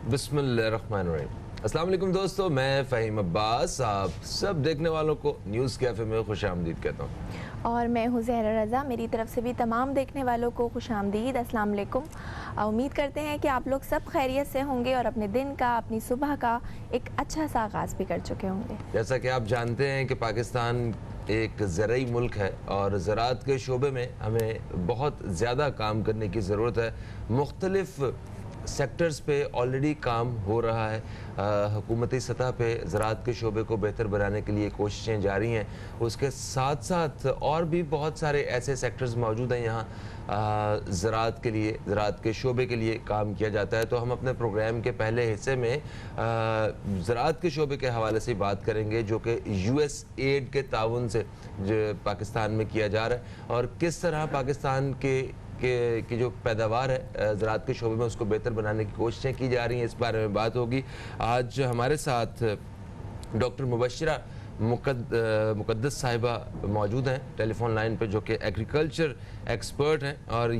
बिस्मिल्लाहिर्रहमानिर्रहीम। अस्सलाम वालेकुम दोस्तों, मैं फ़हीम अब्बास आप सब देखने वालों को न्यूज़ कैफ़े में खुशामदीद कहता हूँ। और मैं हूँ ज़हरा रज़ा। मेरी तरफ से भी तमाम देखने वालों को खुशामदीद, अस्सलाम वालेकुम। उम्मीद करते हैं कि आप लोग सब खैरियत से होंगे और अपने दिन का, अपनी सुबह का एक अच्छा सा आगाज़ भी कर चुके होंगे। जैसा कि आप जानते हैं कि पाकिस्तान एक ज़रई मुल्क है और ज़राअत के शोबे में हमें बहुत ज़्यादा काम करने की ज़रूरत है। मुख्तलिफ़ सेक्टर्स पे ऑलरेडी काम हो रहा है। हुकूमती सतह पे ज़राअत के शोबे को बेहतर बनाने के लिए कोशिशें जारी हैं। उसके साथ साथ और भी बहुत सारे ऐसे सेक्टर्स मौजूद हैं यहाँ ज़राअत के लिए, ज़राअत के शोबे के लिए काम किया जाता है। तो हम अपने प्रोग्राम के पहले हिस्से में ज़राअत के शोबे के हवाले से बात करेंगे जो कि USAID के ताउन से जो पाकिस्तान में किया जा रहा है और किस तरह पाकिस्तान की जो पैदावार है ज़राअत के शोबे में उसको बेहतर बनाने की कोशिशें की जा रही हैं। इस बारे में बात होगी। आज हमारे साथ डॉक्टर मुबश्शिरा मुक़द्दस साहिबा मौजूद हैं टेलीफोन लाइन पे, जो कि एग्रीकल्चर एक्सपर्ट हैं और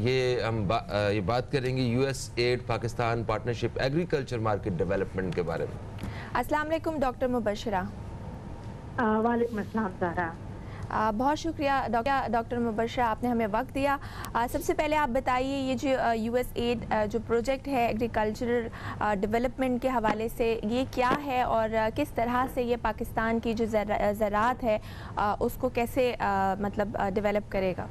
हम ये बात करेंगे USAID Pakistan partnership agriculture market development के बारे में। अस्सलाम वालेकुम डॉक्टर मुबश्शिरा। वालेकुम अस्सलाम ज़हरा। बहुत शुक्रिया डॉक्टर मुबश्शिरा, आपने हमें वक्त दिया। सबसे पहले आप बताइए ये जो USAID जो प्रोजेक्ट है एग्रीकल्चरल डेवलपमेंट के हवाले से, ये क्या है और किस तरह से ये पाकिस्तान की जो ज़राअत है उसको कैसे मतलब डेवलप करेगा?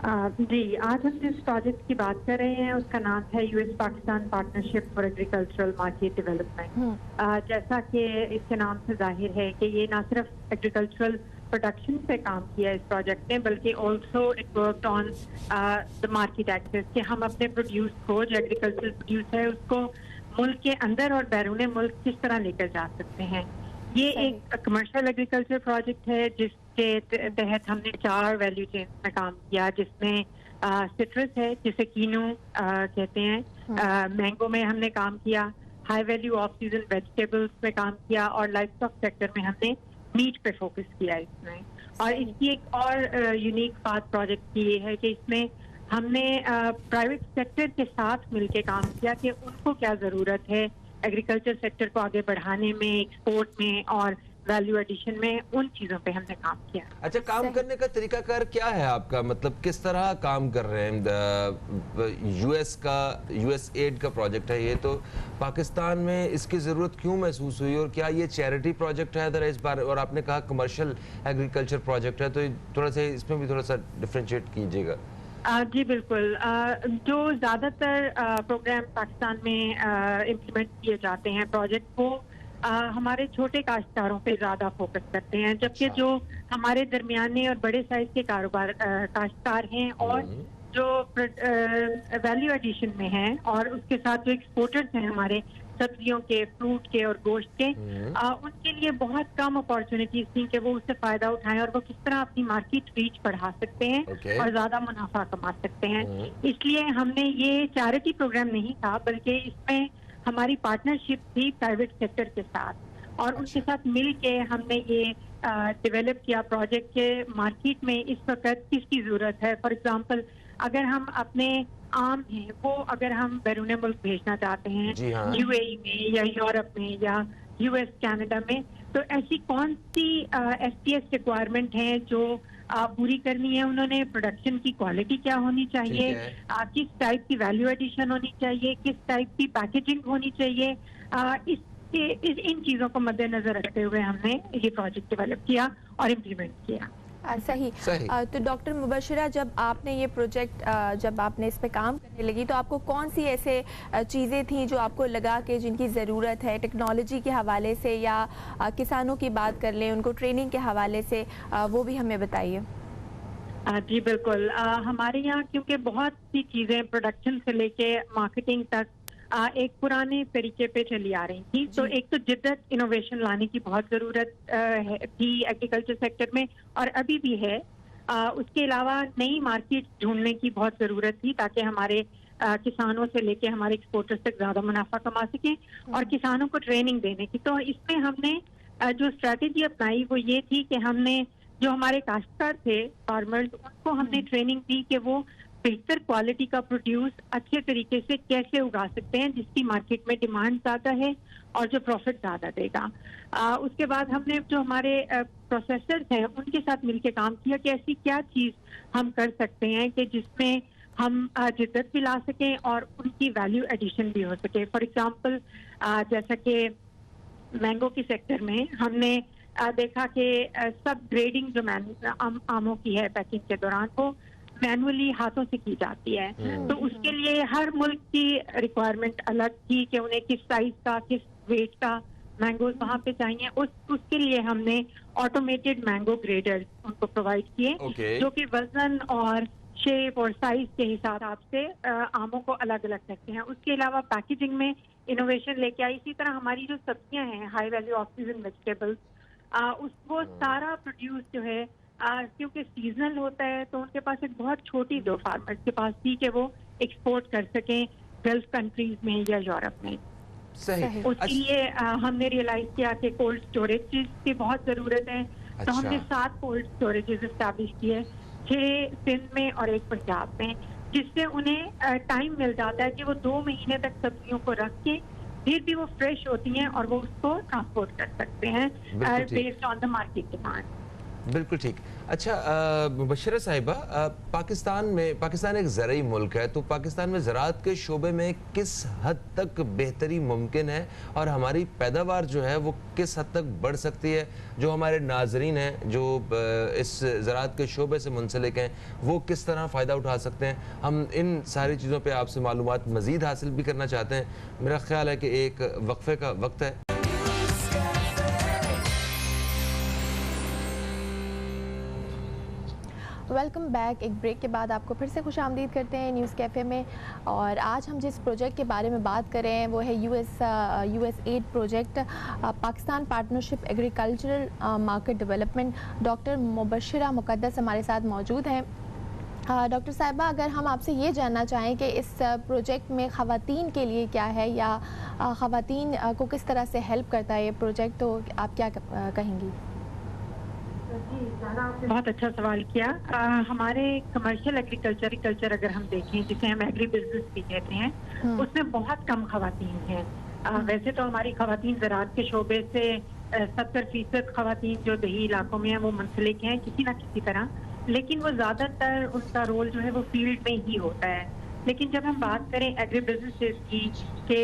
जी, आज हम जिस प्रोजेक्ट की बात कर रहे हैं उसका नाम है US Pakistan partnership for agricultural market development. जैसा कि इसके नाम से जाहिर है कि ये ना सिर्फ एग्रीकल्चरल प्रोडक्शन पे काम किया इस प्रोजेक्ट ने, बल्कि also it worked on the market access, कि हम अपने प्रोड्यूस को, जो एग्रीकल्चरल प्रोड्यूस है, उसको मुल्क के अंदर और बैरून मुल्क किस तरह लेकर जा सकते हैं। ये एक कमर्शियल एग्रीकल्चर प्रोजेक्ट है जिसके तहत हमने 4 वैल्यू चेन में काम किया, जिसमें सिट्रस है जिसे कीनू कहते हैं, मैंगो में हमने काम किया, high value off season vegetables में काम किया और लाइफ स्टॉक सेक्टर में हमने मीट पे फोकस किया इसमें। और इसकी एक और यूनिक बात प्रोजेक्ट की ये है कि इसमें हमने प्राइवेट सेक्टर के साथ मिलके काम किया कि उनको क्या ज़रूरत है एग्रीकल्चर सेक्टर को आगे बढ़ाने में, एक्सपोर्ट में और वैल्यू एडिशन में, उन चीज़ों पे हमने काम किया। अच्छा, काम करने का तरीकाकार क्या है आपका? मतलब किस तरह काम कर रहे हैं? USAID का प्रोजेक्ट है ये, तो पाकिस्तान में इसकी ज़रूरत क्यों महसूस हुई और क्या ये चैरिटी प्रोजेक्ट है इस बार? और आपने कहा कमर्शियल एग्रीकल्चर प्रोजेक्ट है, तो थोड़ा सा इसमें भी थोड़ा सा डिफ्रेंशिएट कीजिएगा। जी बिल्कुल। जो ज़्यादातर प्रोग्राम पाकिस्तान में इम्प्लीमेंट किए जाते हैं प्रोजेक्ट, वो हमारे छोटे काश्तकारों पे ज़्यादा फोकस करते हैं, जबकि जो हमारे दरमियाने और बड़े साइज के कारोबार काश्तकार हैं और जो वैल्यू एडिशन में हैं और उसके साथ जो एक्सपोर्टर्स हैं हमारे सब्जियों के, फ्रूट के और गोश्त के, उनके लिए बहुत कम अपॉर्चुनिटीज थी कि वो उससे फायदा उठाएं और वो किस तरह अपनी मार्केट रीच बढ़ा सकते हैं और ज्यादा मुनाफा कमा सकते हैं। इसलिए हमने ये चैरिटी प्रोग्राम नहीं था, बल्कि इसमें हमारी पार्टनरशिप थी प्राइवेट सेक्टर के साथ और उनके साथ मिल के हमने ये डेवलप किया प्रोजेक्ट के मार्केट में इस वक्त किसकी जरूरत है। फॉर एग्जाम्पल, अगर हम अपने आम हैं वो अगर हम बैरून मुल्क भेजना चाहते हैं, UAE में या यूरोप में या US कनाडा में, तो ऐसी कौन सी FPS रिक्वायरमेंट है जो पूरी करनी है उन्होंने? प्रोडक्शन की क्वालिटी क्या होनी चाहिए, किस टाइप की वैल्यू एडिशन होनी चाहिए, किस टाइप की पैकेजिंग होनी चाहिए, इन चीज़ों को मद्देनजर रखते हुए हमने ये प्रोजेक्ट डेवलप किया और इम्प्लीमेंट किया। सही। तो डॉक्टर मुबश्शिरा, जब आपने ये प्रोजेक्ट जब आपने इस पे काम करने लगी तो आपको कौन सी ऐसे चीज़ें थी जो आपको लगा कि जिनकी ज़रूरत है टेक्नोलॉजी के हवाले से या किसानों की बात कर लें उनको ट्रेनिंग के हवाले से, वो भी हमें बताइए। जी बिल्कुल। हमारे यहाँ क्योंकि बहुत सी चीज़ें प्रोडक्शन से लेके मार्केटिंग तक एक पुराने तरीके पे चली आ रही थी, तो एक तो जिद्दत इनोवेशन लाने की बहुत ज़रूरत थी एग्रीकल्चर सेक्टर में और अभी भी है। उसके अलावा नई मार्केट ढूंढने की बहुत ज़रूरत थी ताकि हमारे किसानों से लेके हमारे एक्सपोर्टर्स तक ज़्यादा मुनाफा कमा सकें और किसानों को ट्रेनिंग देने की। तो इसमें हमने जो स्ट्रैटेजी अपनाई वो ये थी कि हमने जो हमारे काश्तकार थे, फार्मर्स, उनको हमने ट्रेनिंग दी कि वो बेहतर क्वालिटी का प्रोड्यूस अच्छे तरीके से कैसे उगा सकते हैं जिसकी मार्केट में डिमांड ज़्यादा है और जो प्रॉफिट ज़्यादा देगा। उसके बाद हमने जो हमारे प्रोसेसर्स हैं उनके साथ मिलकर काम किया कि ऐसी क्या चीज़ हम कर सकते हैं कि जिसमें हम जिद्दत भी ला सकें और उनकी वैल्यू एडिशन भी हो सके। फॉर एग्जांपल जैसा कि मैंगो की सेक्टर में हमने देखा कि सब ग्रेडिंग जो आमों की है पैकिंग के दौरान वो मैनुअली हाथों से की जाती है। तो उसके लिए हर मुल्क की रिक्वायरमेंट अलग थी कि उन्हें किस साइज का किस वेट का मैंगोज वहाँ पे चाहिए। उसके लिए हमने ऑटोमेटेड मैंगो ग्रेडर्स उनको प्रोवाइड किए जो कि वजन और शेप और साइज के हिसाब से आमों को अलग अलग करते हैं। उसके अलावा पैकेजिंग में इनोवेशन लेके आई। इसी तरह हमारी जो सब्जियां हैं high value off season vegetables वो सारा प्रोड्यूस जो है क्योंकि सीजनल होता है तो उनके पास एक बहुत छोटी दो फार्मर्स के पास थी कि वो एक्सपोर्ट कर सकें गल्फ कंट्रीज में या यूरोप में। सही। उसके लिए हमने रियलाइज किया कि कोल्ड स्टोरेज की बहुत जरूरत है। तो हमने 7 कोल्ड स्टोरेजेस एस्टैब्लिश किए, 6 सिंध में और 1 पंजाब में, जिससे उन्हें टाइम मिल जाता है कि वो 2 महीने तक सब्जियों को रख के फिर भी वो फ्रेश होती हैं और वो उसको ट्रांसपोर्ट कर सकते हैं based on the market demand. बिल्कुल ठीक। अच्छा मुबशरा साहिबा, पाकिस्तान एक ज़राई मुल्क है, तो पाकिस्तान में ज़राअत के शोबे में किस हद तक बेहतरी मुमकिन है और हमारी पैदावार जो है वो किस हद तक बढ़ सकती है? जो हमारे नाजरीन हैं जो इस ज़राअत के शोबे से मुंसलिक हैं वो किस तरह फ़ायदा उठा सकते हैं? हम इन सारी चीज़ों पर आपसे मालूमात मज़ीद हासिल भी करना चाहते हैं। मेरा ख्याल है कि एक वक्फे का वक्त है। Welcome back. एक ब्रेक के बाद आपको फिर से खुशामदीद करते हैं न्यूज़ कैफ़े में। और आज हम जिस प्रोजेक्ट के बारे में बात कर रहे हैं वो है USAID project, Pakistan partnership agricultural market development. Doctor Mubashra Muqaddas हमारे साथ मौजूद हैं। डॉक्टर साहिबा, अगर हम आपसे ये जानना चाहें कि इस प्रोजेक्ट में ख़वातीन के लिए क्या है या ख़वातीन को किस तरह से हेल्प करता है ये प्रोजेक्ट, तो आप क्या कहेंगी? बहुत अच्छा सवाल किया। हमारे कमर्शियल एग्रीकल्चर अगर हम देखें जिसे हम एग्री बिजनेस भी कहते हैं उसमें बहुत कम खवातीन हैं। वैसे तो हमारी खवातीन ज़राअत के शोबे से 70% खवातीन जो दही इलाकों में हैं वो मुंसलिक हैं किसी न किसी तरह, लेकिन वो ज़्यादातर उनका रोल जो है वो फील्ड में ही होता है। लेकिन जब हम बात करें एग्री बिजनेसेस की के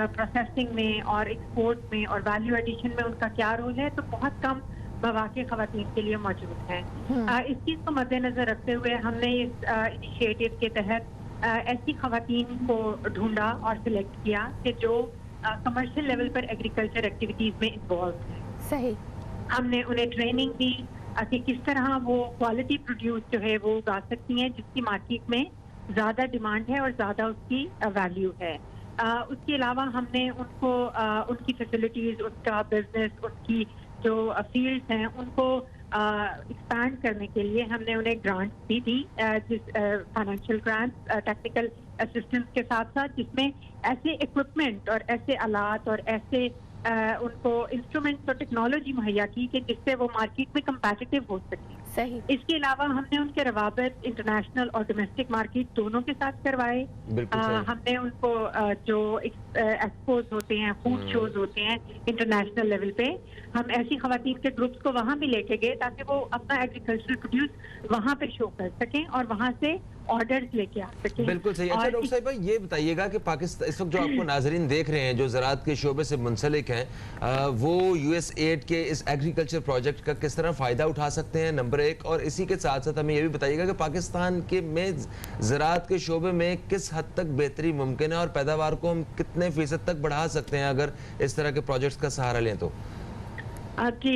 प्रोसेसिंग में और एक्सपोर्ट में और वैल्यू एडिशन में उनका क्या रोल है, तो बहुत कम मौके खवातीन के लिए मौजूद हैं। इस चीज़ को मद्देनजर रखते हुए हमने इस इनिशिएटिव के तहत ऐसी खवातीन को ढूंढा और सिलेक्ट किया कि जो कमर्शियल लेवल पर एग्रीकल्चर एक्टिविटीज में इन्वॉल्व हैं। सही। हमने उन्हें ट्रेनिंग दी कि किस तरह वो क्वालिटी प्रोड्यूस जो है वो उगा सकती हैं जिसकी मार्केट में ज़्यादा डिमांड है और ज़्यादा उसकी वैल्यू है। उसके अलावा हमने उनको उनकी फैसिलिटीज़, उनका बिजनेस, उनकी जो फील्ड्स हैं उनको एक्सपैंड करने के लिए हमने उन्हें ग्रांट्स भी दी, फाइनेंशियल ग्रांट्स, टेक्निकल असिस्टेंस के साथ साथ, जिसमें ऐसे इक्विपमेंट और ऐसे आलात और ऐसे उनको इंस्ट्रूमेंट्स और टेक्नोलॉजी मुहैया की कि जिससे वो मार्केट में कंपेटिटिव हो सके। सही। इसके अलावा हमने उनके रवाबत इंटरनेशनल और डोमेस्टिक मार्केट दोनों के साथ करवाए। हमने उनको जो एक्सपोज होते हैं, फूड शोज होते हैं इंटरनेशनल लेवल पे, हम ऐसी खवातीन के ग्रुप्स को वहाँ भी लेके गए ताकि वो अपना एग्रीकल्चरल प्रोड्यूस वहाँ पे शो कर सकें और वहाँ से ऑर्डर्स लेके आ सकें। बिल्कुल सही। अच्छा डॉक्टर साहिबा, ये बताइएगा कि पाकिस्तान इस वक्त जो आपको नाजरीन देख रहे हैं जो ज़राअत के शोबे से मुंसलिक हैं, वो USAID के इस एग्रीकल्चर प्रोजेक्ट का किस तरह फ़ायदा उठा सकते हैं, नंबर 1। और इसी के साथ साथ हमें ये भी बताइएगा कि पाकिस्तान के में ज़राअत के शोबे में किस हद तक बेहतरी मुमकिन है और पैदावार को हम कितने फ़ीसद तक बढ़ा सकते हैं अगर इस तरह के प्रोजेक्ट्स का सहारा लें तो? जी,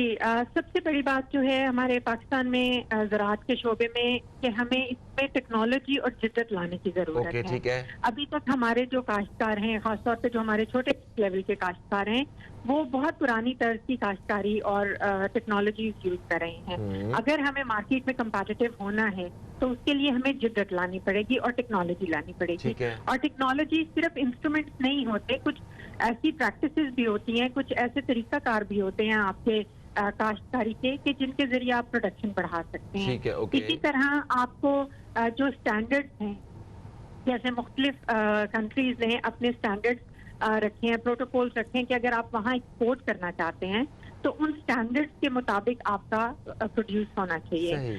सबसे बड़ी बात जो है हमारे पाकिस्तान में ज़राअत के शोबे में कि हमें इसमें टेक्नोलॉजी और जिद्दत लाने की ज़रूरत है। ठीक है। अभी तक हमारे जो काश्तकार हैं, खासतौर पे जो हमारे छोटे लेवल के काश्तकार हैं, वो बहुत पुरानी तर्ज की काश्तकारी और टेक्नोलॉजी यूज कर रहे हैं। अगर हमें मार्केट में कंपेटिटिव होना है तो उसके लिए हमें जिद्दत लानी पड़ेगी और टेक्नोलॉजी लानी पड़ेगी। और टेक्नोलॉजी सिर्फ इंस्ट्रूमेंट्स नहीं होते, कुछ ऐसी प्रैक्टिसेस भी होती हैं, कुछ ऐसे तरीकाकार भी होते हैं आपके काश्तकारी के कि जिनके जरिए आप प्रोडक्शन बढ़ा सकते हैं। इसी तरह आपको जो स्टैंडर्ड्स हैं जैसे मुख्तलिफ कंट्रीज ने अपने स्टैंडर्ड्स रखे हैं, प्रोटोकॉल्स रखे हैं कि अगर आप वहाँ एक्सपोर्ट करना चाहते हैं तो उन स्टैंडर्ड्स के मुताबिक आपका प्रोड्यूस होना चाहिए।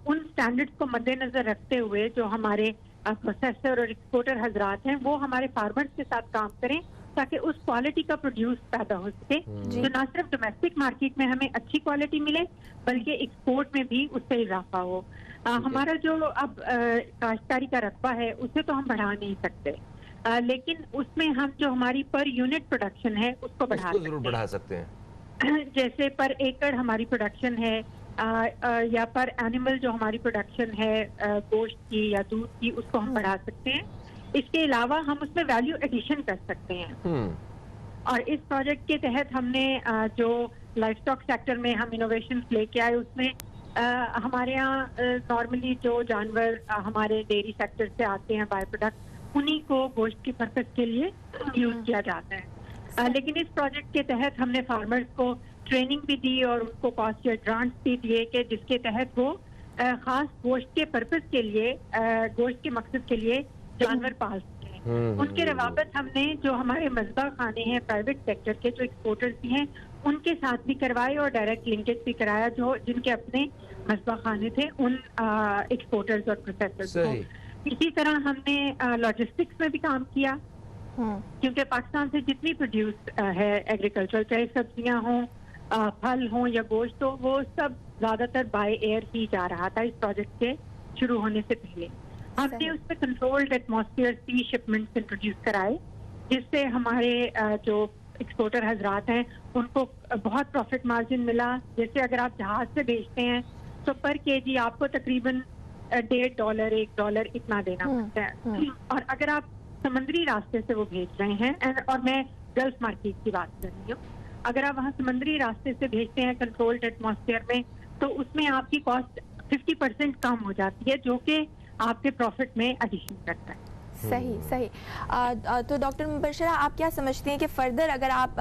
उन स्टैंडर्ड्स को मद्देनजर रखते हुए जो हमारे प्रोसेसर और एक्सपोर्टर हजरात हैं वो हमारे फार्मर्स के साथ काम करें ताकि उस क्वालिटी का प्रोड्यूस पैदा हो सके, तो ना सिर्फ डोमेस्टिक मार्केट में हमें अच्छी क्वालिटी मिले बल्कि एक्सपोर्ट में भी उससे इजाफा हो। हमारा जो अब काश्तकारी का रकबा है उसे तो हम बढ़ा नहीं सकते, लेकिन उसमें हम जो हमारी पर यूनिट प्रोडक्शन है उसको बढ़ा सकते हैं। जैसे पर एकड़ हमारी प्रोडक्शन है या पर एनिमल जो हमारी प्रोडक्शन है गोश्त की या दूध की, उसको हम बढ़ा सकते हैं। इसके अलावा हम उसमें वैल्यू एडिशन कर सकते हैं। और इस प्रोजेक्ट के तहत हमने जो लाइफ स्टॉक सेक्टर में हम इनोवेशन लेके आए उसमें हमारे यहाँ नॉर्मली जो जानवर हमारे डेयरी सेक्टर से आते हैं बाय प्रोडक्ट, उन्हीं को गोश्त के पर्पज के लिए यूज किया जाता है। लेकिन इस प्रोजेक्ट के तहत हमने फार्मर्स को ट्रेनिंग भी दी और उनको कॉस्ट या ग्रांट्स भी दिए कि जिसके तहत वो खास गोश्त के पर्पज के लिए, गोश्त के मकसद के लिए जानवर पाल सकें। उनके रवाबत हमने जो हमारे मजबा खाने हैं प्राइवेट सेक्टर के जो एक्सपोर्टर्स भी हैं उनके साथ भी करवाए और डायरेक्ट लिंकेज भी कराया जो जिनके अपने मजबा खाने थे उन एक्सपोर्टर्स और प्रोसेसर्स को। इसी तरह हमने लॉजिस्टिक्स में भी काम किया क्योंकि पाकिस्तान से जितनी प्रोड्यूस है एग्रीकल्चर, चाहे सब्जियां हों, फल हों या गोश्त हो, वो सब ज्यादातर बाय एयर ही जा रहा था इस प्रोजेक्ट के शुरू होने से पहले। हमने उसमें कंट्रोल्ड एटमॉस्फेयर सी शिपमेंट्स इंट्रोड्यूस कराए जिससे हमारे जो एक्सपोर्टर हजरात हैं उनको बहुत प्रॉफिट मार्जिन मिला। जैसे अगर आप जहाज से बेचते हैं तो पर केजी आपको तकरीबन $1.5 $1 इतना देना पड़ता है, और अगर आप समंदरी रास्ते से वो भेज रहे हैं, और मैं गल्फ मार्केट की बात कर रही हूँ, अगर आप वहाँ समंदरी रास्ते से भेजते हैं कंट्रोल्ड एटमॉस्फेयर में तो उसमें आपकी कॉस्ट 50% कम हो जाती है जो कि आपके प्रॉफिट में एडिशन करता है। सही। तो डॉक्टर मुबशरा, आप क्या समझते हैं कि फर्दर अगर आप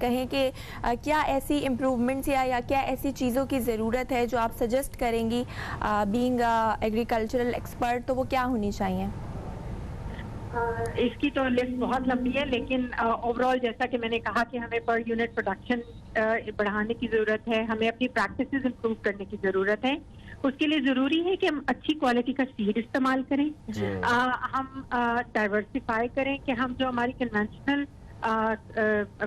कहें कि क्या ऐसी इम्प्रूवमेंट्स या क्या ऐसी चीज़ों की ज़रूरत है जो आप सजेस्ट करेंगी बीइंग एग्रीकल्चरल एक्सपर्ट, तो वो क्या होनी चाहिए? इसकी तो लिस्ट बहुत लंबी है, लेकिन ओवरऑल जैसा कि मैंने कहा कि हमें पर यूनिट प्रोडक्शन बढ़ाने की ज़रूरत है, हमें अपनी प्रैक्टिसेस इंप्रूव करने की ज़रूरत है। उसके लिए ज़रूरी है कि हम अच्छी क्वालिटी का सीड इस्तेमाल करें, हम डाइवर्सिफाई करें कि हम जो हमारी कन्वेंशनल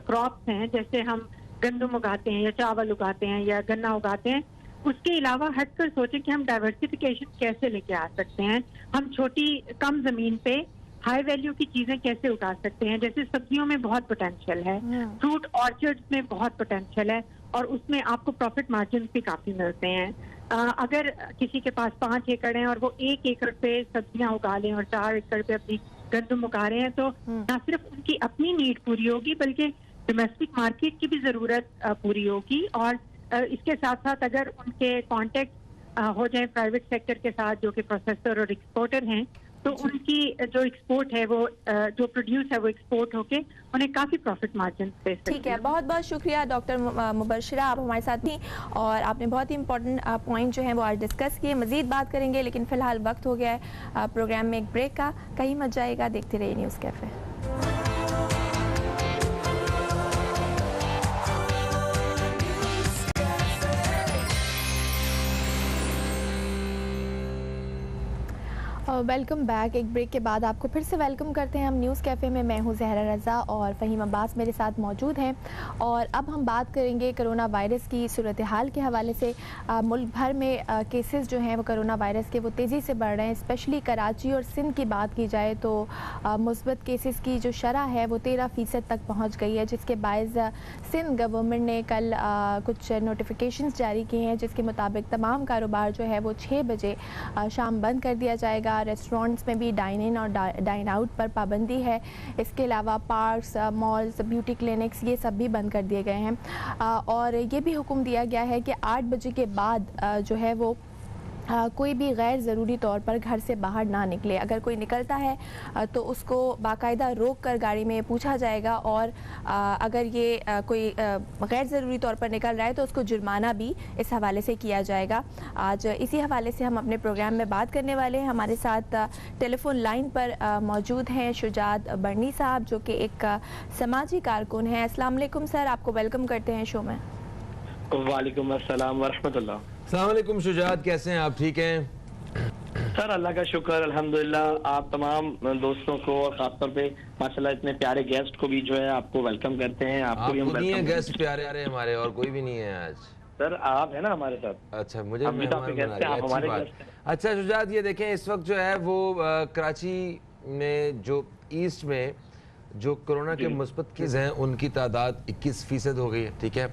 क्रॉप्स हैं, जैसे हम गंदम उगाते हैं या चावल उगाते हैं या गन्ना उगाते हैं, उसके अलावा हटकर सोचें कि हम डाइवर्सिफिकेशन कैसे लेके आ सकते हैं। हम छोटी कम ज़मीन पे हाई वैल्यू की चीजें कैसे उगा सकते हैं। जैसे सब्जियों में बहुत पोटेंशियल है, फ्रूट ऑर्चर्ड्स में बहुत पोटेंशियल है और उसमें आपको प्रॉफिट मार्जिन भी काफी मिलते हैं। अगर किसी के पास 5 एकड़ है और वो 1 एकड़ पे सब्जियां उगा लें और 4 एकड़ पे अपनी गंदम उगा रहे हैं, तो न सिर्फ उनकी अपनी नीड पूरी होगी बल्कि डोमेस्टिक मार्केट की भी जरूरत पूरी होगी। और इसके साथ साथ अगर उनके कॉन्टेक्ट हो जाए प्राइवेट सेक्टर के साथ जो कि प्रोसेसर और एक्सपोर्टर हैं, तो उनकी जो एक्सपोर्ट है वो जो प्रोड्यूस है वो एक्सपोर्ट होके उन्हें काफ़ी प्रॉफिट मार्जिन दे सकते हैं। ठीक है, बहुत बहुत शुक्रिया डॉक्टर मुबशरा, आप हमारे साथ थी और आपने बहुत ही इंपॉर्टेंट पॉइंट जो है वो आज डिस्कस किए। मज़ीद बात करेंगे लेकिन फ़िलहाल वक्त हो गया है प्रोग्राम में एक ब्रेक का। कहीं मत जाएगा, देखते रहिए न्यूज़ कैफ़े। Welcome back. एक ब्रेक के बाद आपको फिर से वेलकम करते हैं हम न्यूज़ कैफ़े में। मैं हूं ज़हरा रज़ा और फ़हीम अब्बास मेरे साथ मौजूद हैं और अब हम बात करेंगे कोरोना वायरस की सूरत हाल के हवाले से। मुल्क भर में केसेस जो हैं वो कोरोना वायरस के वो तेज़ी से बढ़ रहे हैं। स्पेशली कराची और सिंध की बात की जाए तो मुस्बत केसेस की जो शरह है वो 13% तक पहुँच गई है, जिसके बायस सिंध गवर्नमेंट ने कल कुछ नोटिफिकेशंस जारी किए हैं जिसके मुताबिक तमाम कारोबार जो है वो 6 बजे शाम बंद कर दिया जाएगा। रेस्टोरेंट्स में भी डाइन इन और डाइन आउट पर पाबंदी है। इसके अलावा पार्क्स, मॉल्स, ब्यूटी क्लिनिक्स ये सब भी बंद कर दिए गए हैं और ये भी हुक्म दिया गया है कि 8 बजे के बाद जो है वो कोई भी गैर ज़रूरी तौर पर घर से बाहर ना निकले। अगर कोई निकलता है तो उसको बाकायदा रोक कर गाड़ी में पूछा जाएगा, और अगर ये कोई गैर ज़रूरी तौर पर निकल रहा है तो उसको जुर्माना भी इस हवाले से किया जाएगा। आज इसी हवाले से हम अपने प्रोग्राम में बात करने वाले हैं। हमारे साथ टेलीफोन लाइन पर मौजूद हैं शुजात बर्नी साहब, जो कि एक समाजी कारकुन हैं। अस्सलाम वालेकुम सर, आपको वेलकम करते हैं शो में। वालेकुम अस्सलाम वरहमतुल्लाह। अस्सलाम वालेकुम शुजात, कैसे हैं आप? ठीक हैं सर, अल्लाह का शुक्र अल्हम्दुलिल्लाह। आप तमाम दोस्तों को और खासतौर पे माशाल्लाह इतने प्यारे गेस्ट को भी जो है आपको वेलकम करते हैं। आपको भी हम नहीं है वेलकम गेस्ट प्यारे आ रहे हमारे, और कोई भी नहीं है आज। सर, आप है ना हमारे साथ। अच्छा, मुझे हम भी तो मेहमान आपके बना गेस्ट रहे हैं, हैं, आप अच्छी हमारे बात। गेस्ट हैं। अच्छा शुजात, ये देखें इस वक्त जो है वो कराची में जो ईस्ट में जो कोरोना के मुस्बत केस हैं उनकी तादाद 21% हो गई है, ठीक है।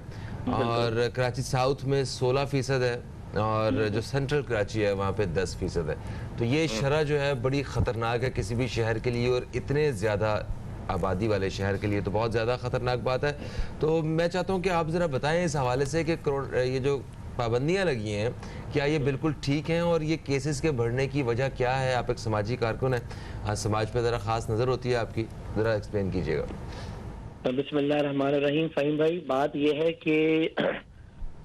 और कराची साउथ में 16% है, और जो सेंट्रल कराची है वहाँ पे 10% है। तो ये शरह जो है बड़ी ख़तरनाक है किसी भी शहर के लिए, और इतने ज़्यादा आबादी वाले शहर के लिए तो बहुत ज़्यादा ख़तरनाक बात है। तो मैं चाहता हूँ कि आप ज़रा बताएं इस हवाले से कि ये जो पाबंदियाँ लगी हैं क्या ये बिल्कुल ठीक हैं, और ये केसेस के बढ़ने की वजह क्या है? आप एक समाजी कारकुन हैं, हाँ, समाज पे ज़रा ख़ास नज़र होती है आपकी, ज़रा एक्सप्लेन कीजिएगा। बिस्मिल्लाहिर्रहमानिर्रहीम। फ़हीम भाई, बात यह है कि